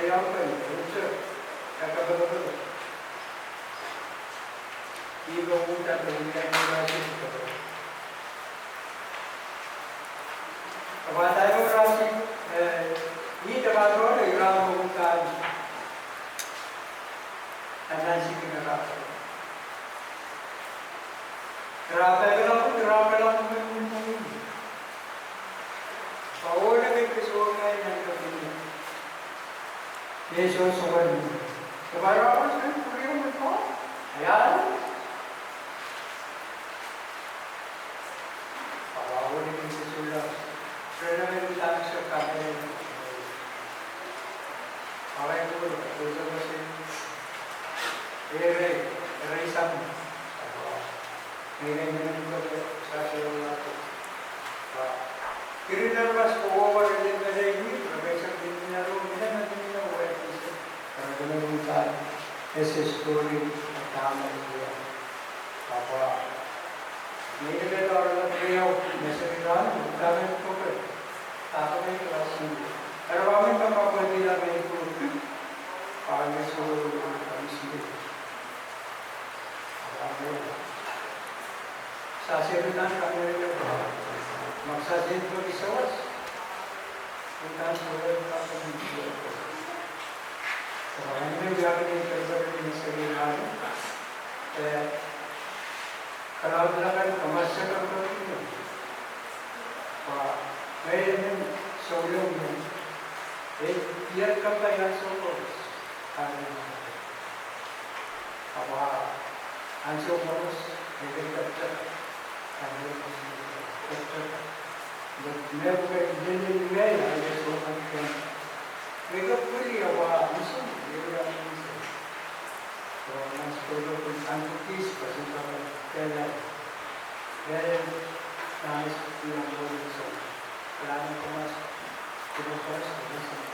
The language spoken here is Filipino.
Sayang pa yun. Unsur. Kakabalo-balo. Iba punta na hindi ang nasin ito. Kapag tayo rasi, hindi naman doon ay ramo kong kain. Andan si kinakapal. Grabe lang kung may muna. Paula kay Kristo ngayon ang kapilya. Yesus suwan mo. Kapag ako sa kuriyo mo ito, ayan. Paula kay Kristo lang. Pero naman yung tayo sa kapilya. Okay po, ito ba siya? Eray sa mo. Ngayon na sa sayo natin. Kirinarwas ko over din na rin, professor din na rin, hindi natin nila wala isa. Para gano'n tayo, ese story at tama niya. Papa, hindi na ito ako lang kayo, nasa rin kami ito ko eh. Ako na yung klase niya. Pero kami kapapwede lang ngayon po, para may solo kami sige. Sasiritan kami rin magsasin ko isawas. Puntaan ko rin kapag-ibig ko. So, ano yung gagawin yung pagbarin yung sarili namin? Kaya, kalawad na kayo, kamasya ka ko rin yun. Ngayon yung solong yun. Iyan ka pa yan solos. Kami naman. Ang solos, nagkakapsya. Kami naman. But never didn't I just want to wake up fully of mission. So I'm supposed to antiques, but it's not tell that. Then I was feeling so. Kailangan ko mas pinapos.